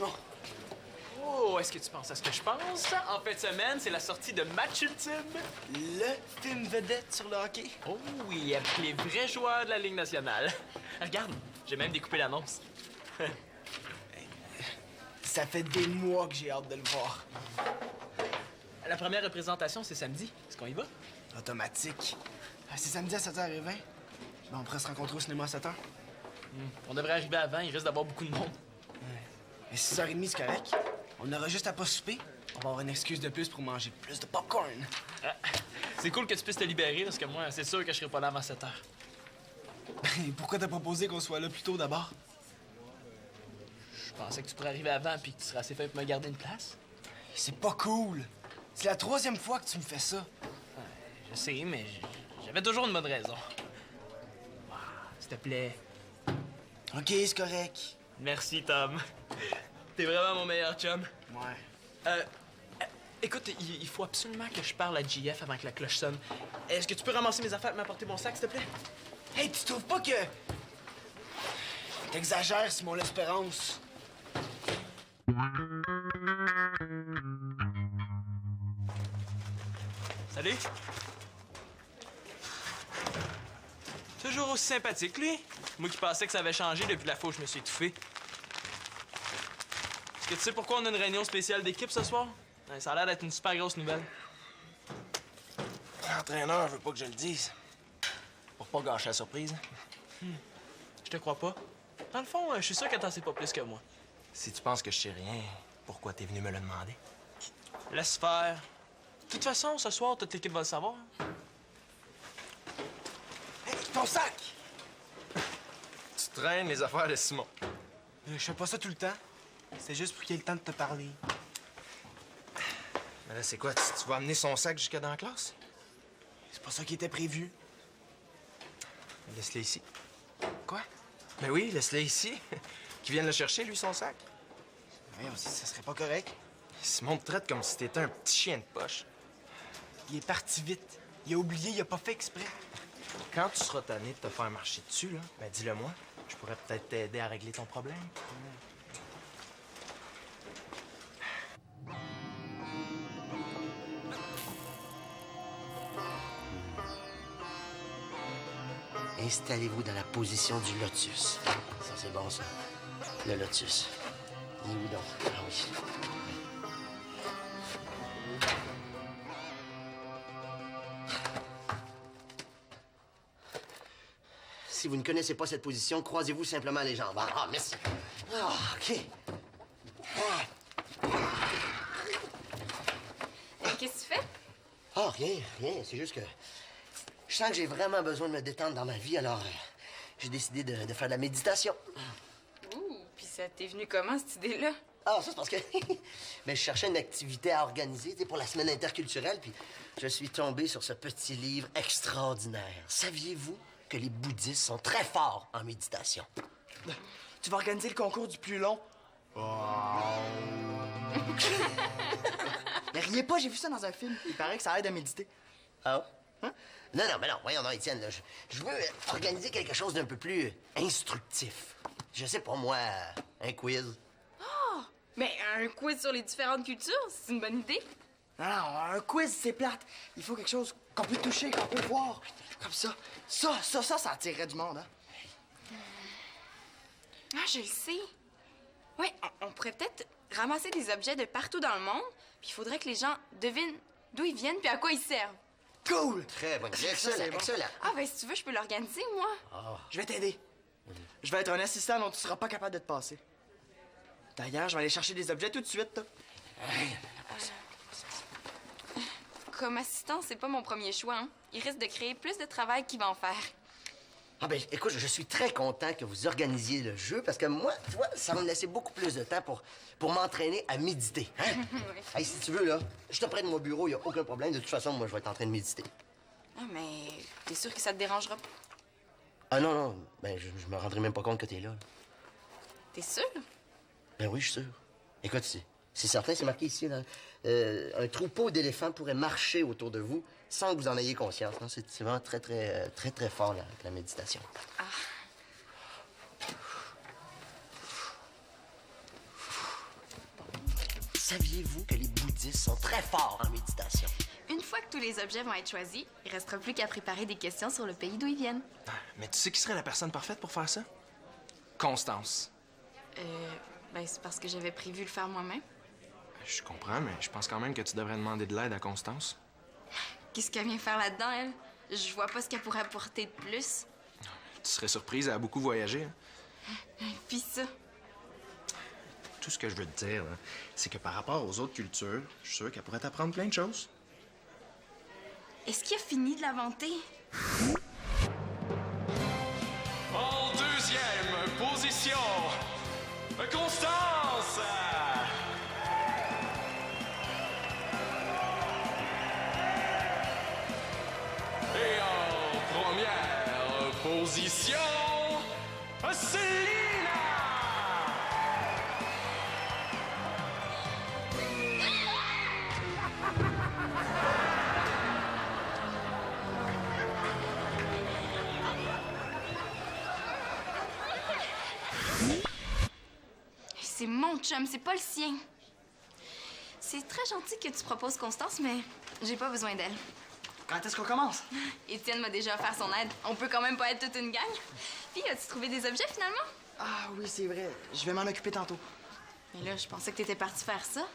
Simon. Oh, est-ce que tu penses à ce que je pense? En fin de semaine, c'est la sortie de Match Ultime. Le film vedette sur le hockey. Oh oui, avec les vrais joueurs de la Ligue nationale. Regarde, j'ai même découpé l'annonce. Ça fait des mois que j'ai hâte de le voir. La première représentation, c'est samedi. Est-ce qu'on y va? Automatique. C'est samedi à 7h20. Bon, on pourrait se rencontrer au cinéma à 7h. On devrait arriver avant, il risque d'avoir beaucoup de monde. Et 6h30, c'est correct. On aura juste à pas souper. On va avoir une excuse de plus pour manger plus de popcorn. Ah, c'est cool que tu puisses te libérer, parce que moi, c'est sûr que je serai pas là avant 7h. Pourquoi t'as proposé qu'on soit là plus tôt d'abord? Je pensais que tu pourrais arriver avant puis que tu serais assez fait pour me garder une place. C'est pas cool. C'est la 3e fois que tu me fais ça. Je sais, mais j'avais toujours une bonne raison. Ah, s'il te plaît. OK, c'est correct. Merci, Tom. T'es vraiment mon meilleur chum. Ouais. Écoute, il faut absolument que je parle à JF avant que la cloche sonne. Est-ce que tu peux ramasser mes affaires et m'apporter mon sac, s'il te plaît? Hey, tu trouves pas que... T'exagères, Simon L'Espérance. Salut. Toujours aussi sympathique, lui. Moi qui pensais que ça avait changé depuis la fois où je me suis étouffé. Est-ce que tu sais pourquoi on a une réunion spéciale d'équipe ce soir? Ouais, ça a l'air d'être une super grosse nouvelle. L'entraîneur veut pas que je le dise. Pour pas gâcher la surprise. Je te crois pas. Dans le fond, je suis sûr que t'en sais pas plus que moi. Si tu penses que je sais rien, pourquoi t'es venu me le demander? Laisse faire. De toute façon, ce soir, toute l'équipe va le savoir. Hey, ton sac! Tu traînes les affaires de Simon. Je fais pas ça tout le temps. C'est juste pour qu'il ait le temps de te parler. Mais là, c'est quoi? Tu vas amener son sac jusqu'à dans la classe? C'est pas ça qui était prévu. Laisse-le ici. Quoi? Mais oui, laisse-le ici. Qui vienne le chercher, lui, son sac. Voyons, ça serait pas correct. Simon te traite comme si t'étais un petit chien de poche. Il est parti vite. Il a oublié, il a pas fait exprès. Quand tu seras tanné de te faire marcher dessus, là, ben dis-le-moi. Je pourrais peut-être t'aider à régler ton problème. Installez-vous dans la position du lotus. Ça, c'est bon, ça. Le lotus. Il est où donc? Ah oui. Si vous ne connaissez pas cette position, croisez-vous simplement les jambes. Ah, merci. Ah, OK. Qu'est-ce que tu fais? Ah, rien. C'est juste que je sens que j'ai vraiment besoin de me détendre dans ma vie, alors j'ai décidé de faire de la méditation. Ouh, puis ça t'est venu comment, cette idée-là? Ah, ça, c'est parce que mais je cherchais une activité à organiser, tu sais, pour la semaine interculturelle, puis je suis tombé sur ce petit livre extraordinaire. Saviez-vous que les bouddhistes sont très forts en méditation? Tu vas organiser le concours du plus long. Mais riez pas, j'ai vu ça dans un film. Il paraît que ça aide à méditer. Ah? Hein? Non, mais non, voyons, non, Étienne, là, je veux organiser quelque chose d'un peu plus instructif. Je sais pas, moi, un quiz. Mais un quiz sur les différentes cultures, c'est une bonne idée. Non, un quiz, c'est plate. Il faut quelque chose qu'on peut toucher, qu'on peut voir. Comme ça. Ça attirerait du monde, hein? Ah, je le sais. Oui, on pourrait peut-être ramasser des objets de partout dans le monde, puis il faudrait que les gens devinent d'où ils viennent puis à quoi ils servent. Cool! Très bonne idée. Ça, c'est bon. Excellent. Ah, ben si tu veux, je peux l'organiser, moi. Je vais t'aider. Je vais être un assistant dont tu seras pas capable de te passer. D'ailleurs, je vais aller chercher des objets tout de suite. Là. Comme assistant, c'est pas mon premier choix, hein. Il risque de créer plus de travail qu'il va en faire. Ah ben, écoute, je suis très content que vous organisiez le jeu parce que moi, tu vois, ça va me laisser beaucoup plus de temps pour m'entraîner à méditer. Hein? Oui. Hey, si tu veux, là, je te prête mon bureau, il a aucun problème. De toute façon, moi, je vais être en train de méditer. Ah, mais t'es sûr que ça te dérangera pas? Ah non, ben, je me rendrai même pas compte que t'es là. T'es sûr? Ben oui, je suis sûr. Écoute, c'est certain, c'est marqué ici, là. Un troupeau d'éléphants pourrait marcher autour de vous sans que vous en ayez conscience. Non, c'est vraiment très fort, là, avec la méditation. Ah. Saviez-vous que les bouddhistes sont très forts en méditation? Une fois que tous les objets vont être choisis, il restera plus qu'à préparer des questions sur le pays d'où ils viennent. Mais tu sais qui serait la personne parfaite pour faire ça? Constance. Ben, c'est parce que j'avais prévu le faire moi-même. Je comprends, mais je pense quand même que tu devrais demander de l'aide à Constance. Qu'est-ce qu'elle vient faire là-dedans, elle? Je vois pas ce qu'elle pourrait apporter de plus. Tu serais surprise, elle a beaucoup voyagé. Hein? Puis ça. Tout ce que je veux te dire, là, c'est que par rapport aux autres cultures, je suis sûr qu'elle pourrait t'apprendre plein de choses. Est-ce qu'il a fini de l'inventer? En deuxième position, Constance! Et en première position, Célina! C'est mon chum, c'est pas le sien. C'est très gentil que tu proposes Constance, mais j'ai pas besoin d'elle. Quand est-ce qu'on commence? Étienne m'a déjà offert son aide. On peut quand même pas être toute une gang. Puis, as-tu trouvé des objets finalement? Ah oui, c'est vrai. Je vais m'en occuper tantôt. Mais là, je pensais que t'étais parti faire ça.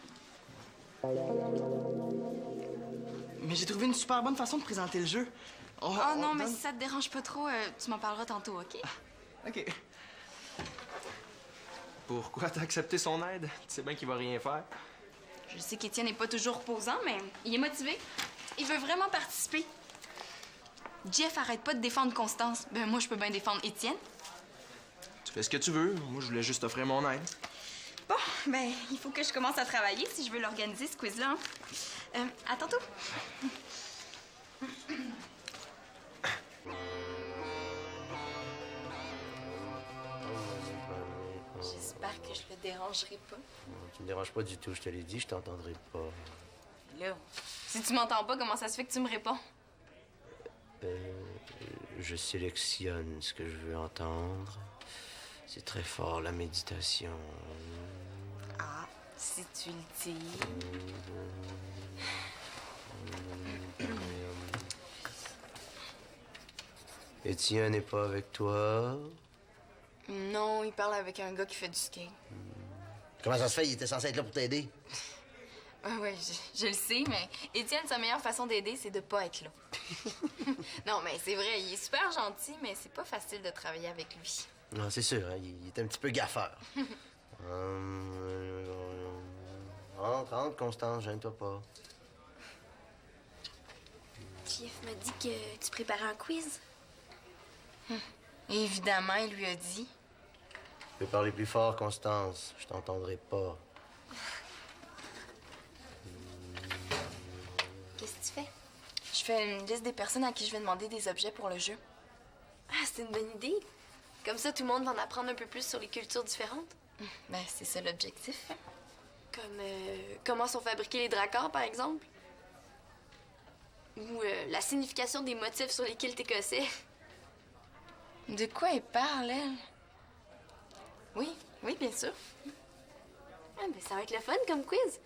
Mais j'ai trouvé une super bonne façon de présenter le jeu. Oh non, mais si ça te dérange pas trop, tu m'en parleras tantôt, OK? OK. Pourquoi t'as accepté son aide? Tu sais bien qu'il va rien faire. Je sais qu'Étienne n'est pas toujours reposant, mais il est motivé. Il veut vraiment participer. Jeff arrête pas de défendre Constance. Ben moi, je peux bien défendre Étienne. Tu fais ce que tu veux. Moi, je voulais juste offrir mon aide. Bon, ben, il faut que je commence à travailler si je veux l'organiser, ce quiz-là. À tantôt. J'espère que je le dérangerai pas. Tu me déranges pas du tout, je te l'ai dit, je t'entendrai pas. Là, si tu m'entends pas, comment ça se fait que tu me réponds? Je sélectionne ce que je veux entendre. C'est très fort, la méditation. Ah, si tu le dis. Étienne n'est pas avec toi? Non, il parle avec un gars qui fait du skate. Comment ça se fait? Il était censé être là pour t'aider. Ouais, je le sais, mais Étienne, sa meilleure façon d'aider, c'est de pas être là. Non, mais c'est vrai, il est super gentil, mais c'est pas facile de travailler avec lui. Non, c'est sûr, hein, il est un petit peu gaffeur. Rentre, Constance, gêne-toi pas. Jeff m'a dit que tu préparais un quiz. Évidemment, il lui a dit. Tu peux parler plus fort, Constance. Je t'entendrai pas. Qu'est-ce que tu fais? Je fais une liste des personnes à qui je vais demander des objets pour le jeu. Ah, c'est une bonne idée. Comme ça, tout le monde va en apprendre un peu plus sur les cultures différentes. Ben, c'est ça l'objectif. Comme comment sont fabriqués les dracars, par exemple. Ou la signification des motifs sur les kilts écossais. De quoi elle parle, elle? Oui, bien sûr. Ah, ben, ça va être le fun comme quiz.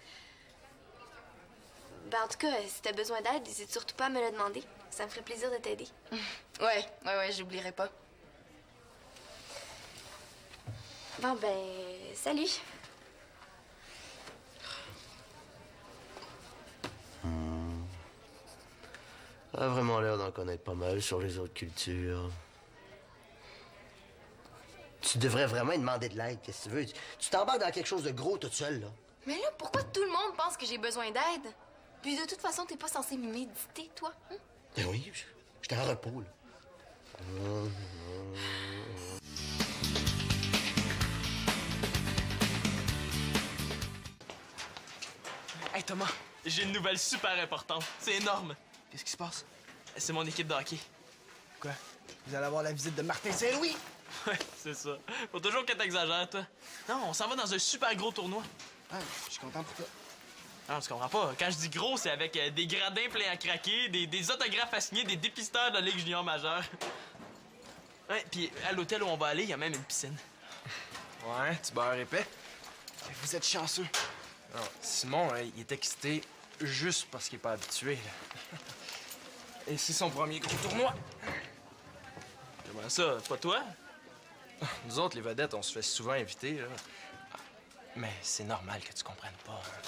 Ben, en tout cas, si t'as besoin d'aide, n'hésite surtout pas à me le demander. Ça me ferait plaisir de t'aider. Ouais, j'oublierai pas. Bon, ben, salut. Ça a vraiment l'air d'en connaître pas mal sur les autres cultures. Tu devrais vraiment lui demander de l'aide, qu'est-ce que tu veux? Tu t'embarques dans quelque chose de gros toute seule, là. Mais là, pourquoi tout le monde pense que j'ai besoin d'aide? Puis de toute façon, t'es pas censé méditer, toi. Hein? Ben oui, j'étais en repos, là. Hey Thomas, j'ai une nouvelle super importante. C'est énorme. Qu'est-ce qui se passe? C'est mon équipe de hockey. Quoi? Vous allez avoir la visite de Martin Saint-Louis? Ouais, c'est ça. Faut toujours que t'exagères, toi. Non, on s'en va dans un super gros tournoi. Ah, je suis content pour toi. Non, tu comprends pas. Quand je dis gros, c'est avec des gradins pleins à craquer, des autographes à signer, des dépisteurs de la Ligue junior majeure. Ouais, puis à l'hôtel où on va aller, il y a même une piscine. Ouais, tu beurres épais. Vous êtes chanceux. Non, Simon, hein, il est excité juste parce qu'il est pas habitué. Là. Et c'est son premier gros tournoi. Comment ça? Pas toi? Nous autres, les vedettes, on se fait souvent inviter. Là. Mais c'est normal que tu comprennes pas. Hein.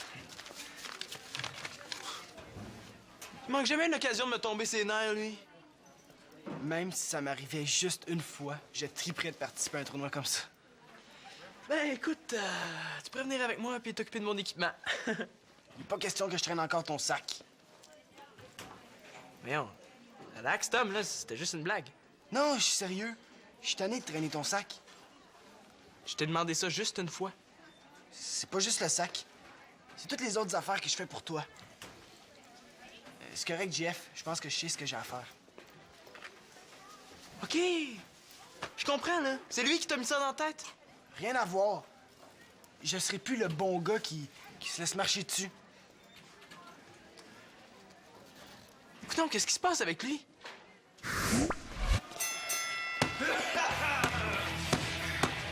Il manque jamais une occasion de me tomber ses nerfs, lui. Même si ça m'arrivait juste une fois, je triperais de participer à un tournoi comme ça. Ben, écoute, tu pourrais venir avec moi puis t'occuper de mon équipement. Il n'est pas question que je traîne encore ton sac. Voyons. Relax, Tom, là, c'était juste une blague. Non, je suis sérieux. Je suis tanné de traîner ton sac. Je t'ai demandé ça juste une fois. C'est pas juste le sac. C'est toutes les autres affaires que je fais pour toi. C'est correct, JF. Je pense que je sais ce que j'ai à faire. OK. Je comprends, là. C'est lui qui t'a mis ça dans la tête. Rien à voir. Je serai plus le bon gars qui se laisse marcher dessus. Écoute donc, qu'est-ce qui se passe avec lui?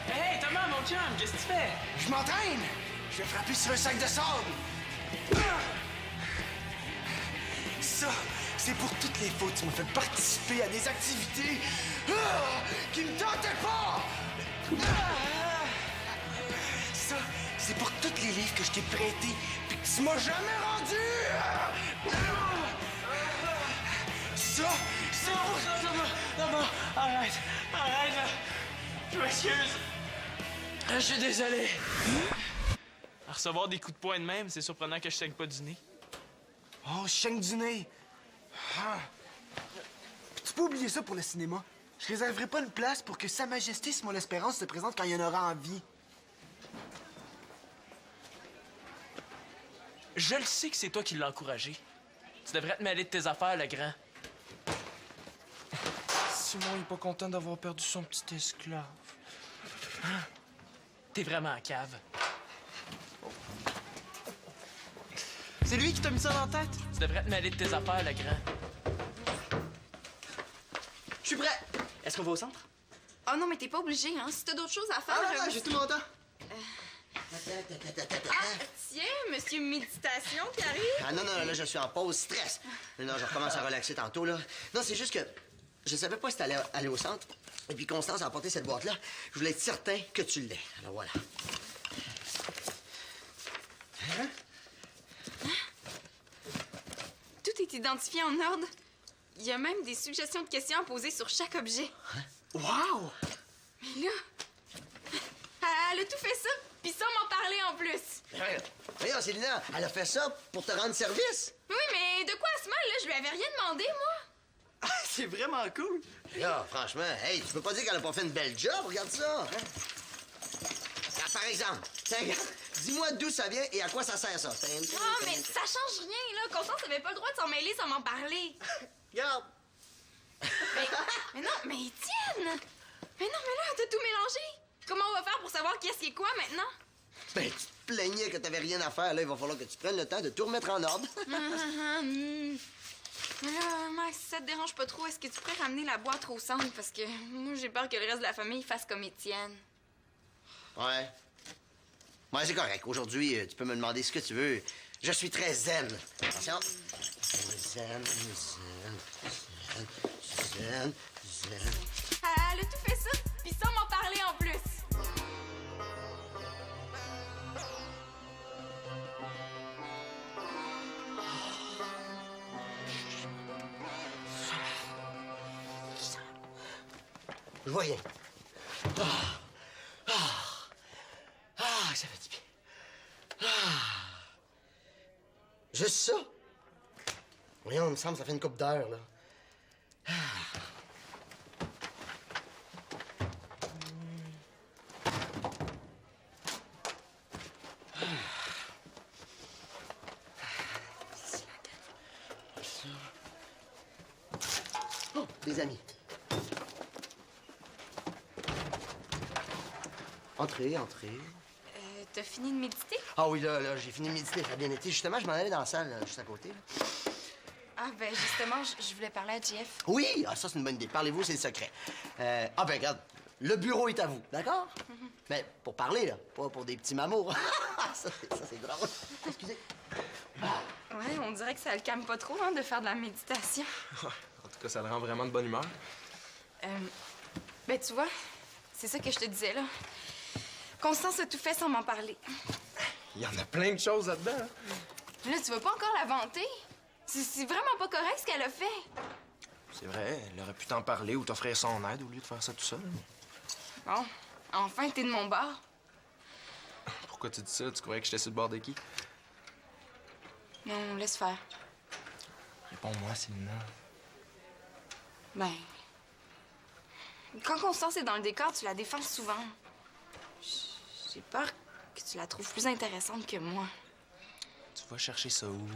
Hey, Thomas, mon chum, qu'est-ce que tu fais? Je m'entraîne! Je vais frapper sur un sac de sable! Ça, c'est pour toutes les fois que tu m'as fait participer à des activités qui me tentaient pas! Ça, c'est pour tous les livres que je t'ai prêtés puis que tu m'as jamais rendus! Ça, c'est pour... Non, arrête, là. Je m'excuse. Je suis désolé. À recevoir des coups de poing de même, c'est surprenant que je saigne pas du nez. Oh, je saigne du nez! Ah. Puis tu peux oublier ça pour le cinéma. Je réserverai pas une place pour que Sa Majesté Simon L'Espérance se présente quand il y en aura envie. Je le sais que c'est toi qui l'as encouragé. Tu devrais te mêler de tes affaires, le grand. Simon, il est pas content d'avoir perdu son petit esclave. T'es vraiment en cave. C'est lui qui t'a mis ça dans la tête? Tu devrais te mêler de tes affaires, le grand. Je suis prêt. Est-ce qu'on va au centre? Oh non, mais t'es pas obligé, hein. Si t'as d'autres choses à faire... Ah, non, j'ai tout mon temps. Ah, tiens, monsieur Méditation qui arrive. Ah non, là, je suis en pause stress. Non, je recommence à relaxer tantôt, là. Non, c'est juste que je savais pas si t'allais aller au centre. Et puis Constance a apporté cette boîte-là. Je voulais être certain que tu l'aies. Alors voilà. Tout est identifié en ordre. Il y a même des suggestions de questions à poser sur chaque objet. Wow! Mais là... Elle a tout fait ça, puis sans m'en parler en plus. Voyons, Célina, elle a fait ça pour te rendre service. Oui, mais de quoi elle se mêle, là? Je lui avais rien demandé, moi. Ah, c'est vraiment cool. Là, franchement, hey, tu peux pas dire qu'elle a pas fait une belle job, regarde ça. Hein? Ah, par exemple, tiens, regarde, dis-moi d'où ça vient et à quoi ça sert, ça. Ah, mais ça change rien, là. Constance avait pas le droit de s'en mêler sans m'en parler. Regarde. Mais non, mais Étienne! Mais non, mais là, t'as tout mélangé. Comment on va faire pour savoir qu'est-ce qui est quoi, maintenant? Ben, tu te plaignais que t'avais rien à faire, là. Il va falloir que tu prennes le temps de tout remettre en ordre. Mais là, Max, si ça te dérange pas trop, est-ce que tu pourrais ramener la boîte au centre? Parce que moi, j'ai peur que le reste de la famille fasse comme Étienne. Ouais. Ouais, c'est correct. Aujourd'hui, tu peux me demander ce que tu veux. Je suis très zen. Attention. Zen. Elle a tout fait ça, puis sans m'en parler en plus. Je vois rien. Ça fait du bien. Juste ça? Voyons, il me semble que ça fait une couple d'heures, là. Oh, des amis. Entrez. T'as fini de méditer? Ah oui, là, j'ai fini de méditer, ça a bien été. Justement, je m'en allais dans la salle, juste à côté. Là. Ah, ben justement, je voulais parler à JF. Oui! Ah, ça, c'est une bonne idée. Parlez-vous, c'est le secret. Ah, ben regarde, le bureau est à vous, d'accord? Mais pour parler, là, pas pour des petits mamours. ça, c'est drôle. Excusez. Ouais, on dirait que ça le calme pas trop, hein, de faire de la méditation. En tout cas, ça le rend vraiment de bonne humeur. Ben, tu vois, c'est ça que je te disais, là. Constance a tout fait sans m'en parler. Il y en a plein de choses là-dedans. Hein? Là, tu vas pas encore la vanter? C'est vraiment pas correct ce qu'elle a fait. C'est vrai, elle aurait pu t'en parler ou t'offrir son aide au lieu de faire ça tout seul. Bon, enfin, t'es de mon bord. Pourquoi tu dis ça? Tu croyais que j'étais sur le bord de qui? Non, laisse faire. Réponds-moi, Célina. Ben... Quand Constance est dans le décor, tu la défends souvent. J'ai peur que tu la trouves plus intéressante que moi. Tu vas chercher ça où?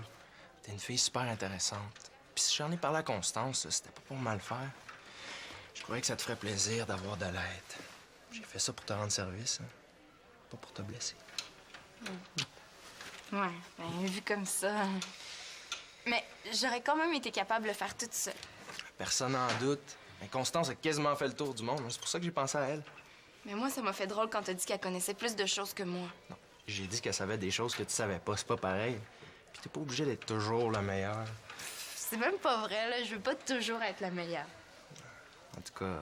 T'es une fille super intéressante. Puis si j'en ai parlé à Constance, c'était pas pour mal faire. Je croyais que ça te ferait plaisir d'avoir de l'aide. J'ai fait ça pour te rendre service, hein? Pas pour te blesser. Ouais, ben vu comme ça... Mais j'aurais quand même été capable de le faire toute seule. Personne n'en doute. Mais Constance a quasiment fait le tour du monde. C'est pour ça que j'ai pensé à elle. Mais moi, ça m'a fait drôle quand t'as dit qu'elle connaissait plus de choses que moi. Non, j'ai dit qu'elle savait des choses que tu savais pas. C'est pas pareil. Puis t'es pas obligé d'être toujours la meilleure. C'est même pas vrai, là. Je veux pas toujours être la meilleure. En tout cas,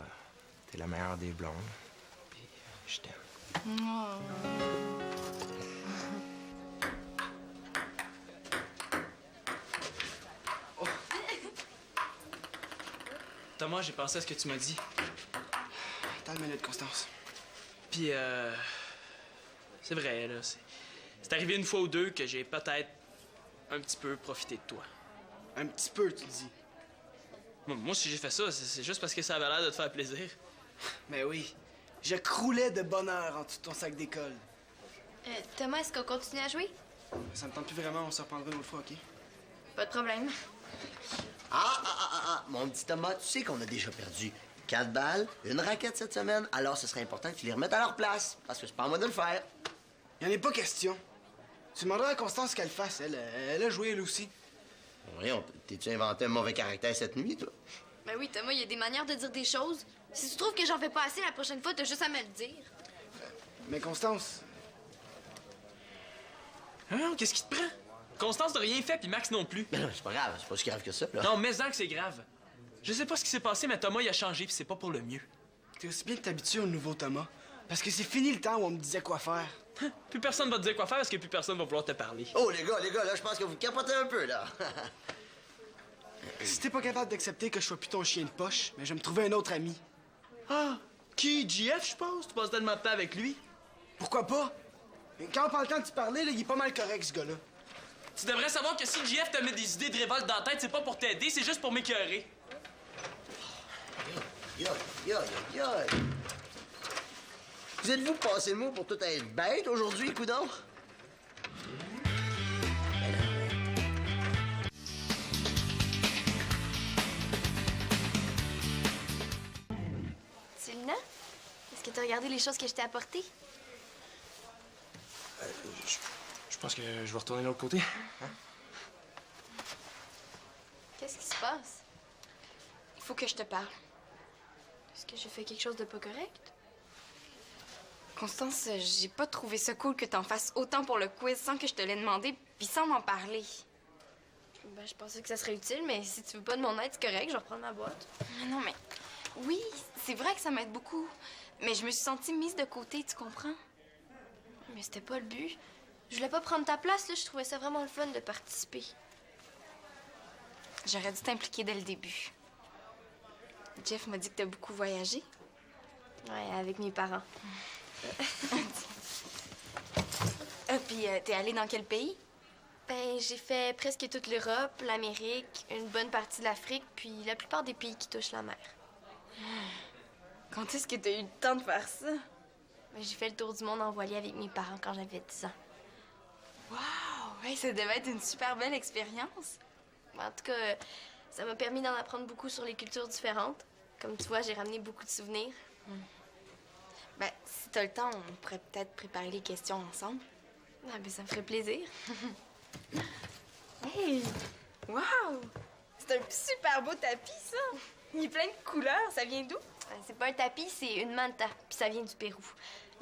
t'es la meilleure des blondes. Puis je t'aime. Thomas, j'ai pensé à ce que tu m'as dit. Attends une minute, Constance. Puis, c'est vrai, là. C'est arrivé une fois ou deux que j'ai peut-être un petit peu profité de toi. Un petit peu, tu dis. Moi, si j'ai fait ça, c'est juste parce que ça avait l'air de te faire plaisir. Mais oui. Je croulais de bonheur en dessous de ton sac d'école. Thomas, est-ce qu'on continue à jouer? Ça me tente plus vraiment, on se reprendra une autre fois, OK? Pas de problème. Mon petit Thomas, tu sais qu'on a déjà perdu 4 balles, une raquette cette semaine, alors ce serait important que tu les remettes à leur place, parce que c'est pas à moi de le faire. Il en est pas question. Tu demanderas à Constance ce qu'elle fasse. Elle a joué, elle aussi. Voyons, t'es-tu inventé un mauvais caractère cette nuit, toi? Ben oui, Thomas, il y a des manières de dire des choses. Si tu trouves que j'en fais pas assez la prochaine fois, t'as juste à me le dire. Mais Constance, Hein? Qu'est-ce qui te prend? Constance n'a rien fait, puis Max non plus. Mais non, c'est pas grave, c'est pas si grave que ça, là. Non, mais que c'est grave. Je sais pas ce qui s'est passé, mais Thomas, il a changé, puis c'est pas pour le mieux. t'es aussi bien de t'habituer au nouveau Thomas. Parce que c'est fini le temps où on me disait quoi faire. Plus personne va te dire quoi faire parce que plus personne va vouloir te parler. Oh, les gars, là, je pense que vous capotez un peu, là. Si t'es pas capable d'accepter que je sois plus ton chien de poche, mais je vais me trouver un autre ami. Ah, qui? JF, je pense? Tu passes tellement de temps avec lui? Pourquoi pas? Mais quand on prend le temps de te parler, là, il est pas mal correct, ce gars-là. Tu devrais savoir que si JF te met des idées de révolte dans la tête, c'est pas pour t'aider, c'est juste pour m'écœurer. Yo. Vous êtes-vous passé le mot pour tout être bête aujourd'hui, coudonc? Célina, est-ce que t'as regardé les choses que je t'ai apportées? Je pense que je vais retourner de l'autre côté. Hein? Qu'est-ce qui se passe? Il faut que je te parle. Est-ce que j'ai fait quelque chose de pas correct? Constance, j'ai pas trouvé ça cool que t'en fasses autant pour le quiz sans que je te l'ai demandé, puis sans m'en parler. Ben, je pensais que ça serait utile, mais si tu veux pas de mon aide, c'est correct, je vais reprendre ma boîte. Non, mais... Oui, c'est vrai que ça m'aide beaucoup. Mais je me suis sentie mise de côté, tu comprends? Mais c'était pas le but. Je voulais pas prendre ta place, là, je trouvais ça vraiment le fun de participer. J'aurais dû t'impliquer dès le début. Jeff m'a dit que t'as beaucoup voyagé. Ouais, avec mes parents. Puis t'es allée dans quel pays? Ben, j'ai fait presque toute l'Europe, l'Amérique, une bonne partie de l'Afrique, puis la plupart des pays qui touchent la mer. Quand est-ce que t'as eu le temps de faire ça? Ben, j'ai fait le tour du monde en voilier avec mes parents quand j'avais 10 ans. Wow! Ouais, ça devait être une super belle expérience. Ben, en tout cas, ça m'a permis d'en apprendre beaucoup sur les cultures différentes. Comme tu vois, j'ai ramené beaucoup de souvenirs. Ben, si t'as le temps, on pourrait peut-être préparer les questions ensemble. Ah, ben, ça me ferait plaisir. Hey! Wow! C'est un super beau tapis, ça! Il est plein de couleurs. Ça vient d'où? C'est pas un tapis, c'est une manta, puis ça vient du Pérou.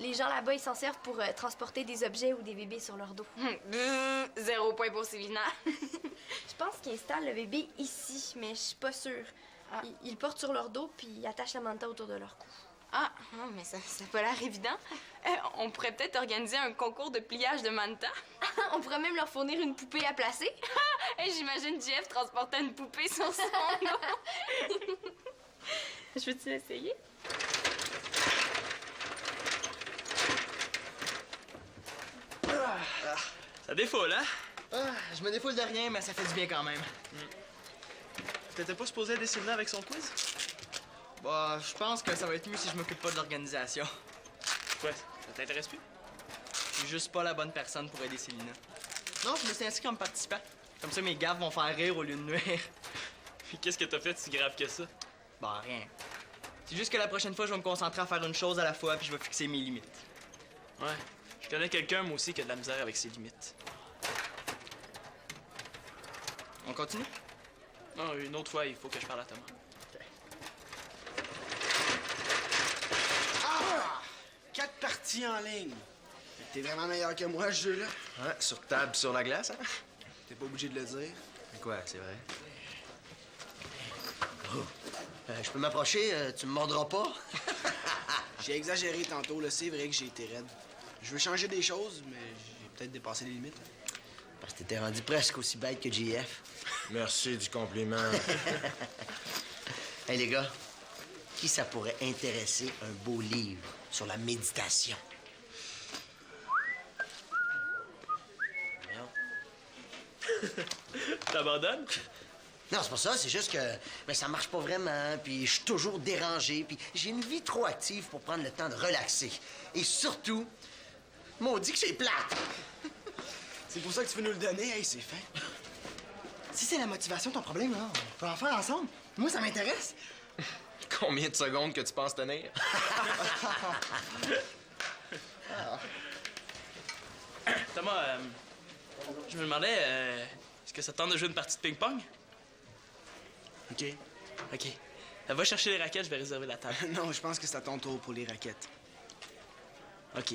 Les gens là-bas, ils s'en servent pour transporter des objets ou des bébés sur leur dos. 0 point pour Célina. Je pense qu'ils installent le bébé ici, mais je suis pas sûre. Ah. Ils le portent sur leur dos puis ils attachent la manta autour de leur cou. Ah, mais ça n'a pas l'air évident. On pourrait peut-être organiser un concours de pliage de manta. On pourrait même leur fournir une poupée à placer. J'imagine Jeff transporter une poupée sur son dos. Je veux-tu l'essayer? Ça défoule, hein? Ah, je me défoule de rien, mais ça fait du bien quand même. T'étais pas supposé aider Sylvain avec son quiz? Bah, je pense que ça va être mieux si je m'occupe pas de l'organisation. Quoi? Ça t'intéresse plus? Je suis juste pas la bonne personne pour aider Célina. Non, je me suis inscrit comme participant. Comme ça, mes gaffes vont faire rire au lieu de nuire. Puis qu'est-ce que t'as fait si grave que ça? Bah, rien. C'est juste que la prochaine fois, je vais me concentrer à faire une chose à la fois, puis je vais fixer mes limites. Ouais. Je connais quelqu'un, moi aussi, qui a de la misère avec ses limites. On continue? Non, une autre fois, il faut que je parle à Thomas. 4 parties en ligne. T'es vraiment meilleur que moi, ce jeu-là. Ouais, sur table, sur la glace, hein? T'es pas obligé de le dire. Mais quoi, c'est vrai? Je peux m'approcher, tu me mordras pas? J'ai exagéré tantôt, là. C'est vrai que j'ai été raide. Je veux changer des choses, mais j'ai peut-être dépassé les limites. Parce que t'étais rendu presque aussi bête que JF. Merci du compliment. Hey, les gars, qui ça pourrait intéresser un beau livre sur la méditation? T'abandonnes? Non, c'est pas ça, c'est juste que ça marche pas vraiment, puis je suis toujours dérangé, puis j'ai une vie trop active pour prendre le temps de relaxer. Et surtout, maudit que c'est plate! C'est pour ça que tu veux nous le donner? Hey, c'est fin. Si c'est la motivation ton problème, là, on peut en faire ensemble. Moi, ça m'intéresse. Combien de secondes que tu penses tenir? Thomas, je me demandais, est-ce que ça te tente de jouer une partie de ping-pong? OK. OK. Va chercher les raquettes, je vais réserver la table. Non, je pense que c'est à ton tour pour les raquettes. OK.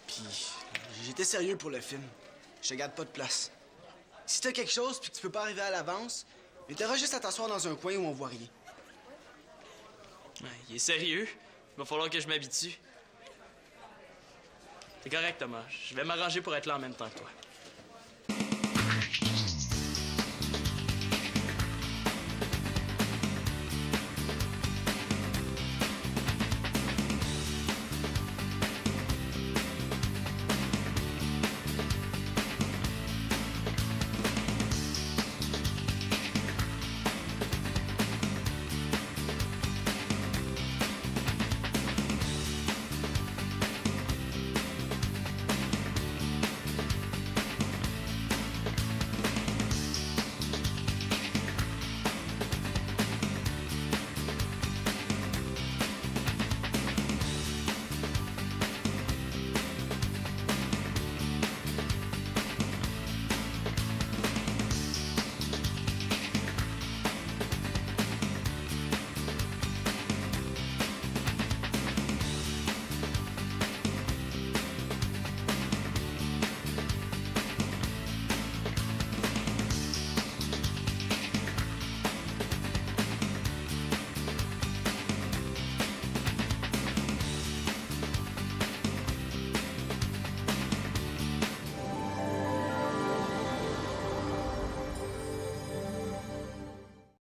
Puis, j'étais sérieux pour le film. Je te garde pas de place. Si t'as quelque chose puis que tu peux pas arriver à l'avance, mais t'auras juste à t'asseoir dans un coin où on voit rien. Ouais, il est sérieux. Il va falloir que je m'habitue. C'est correct, Thomas. Je vais m'arranger pour être là en même temps que toi.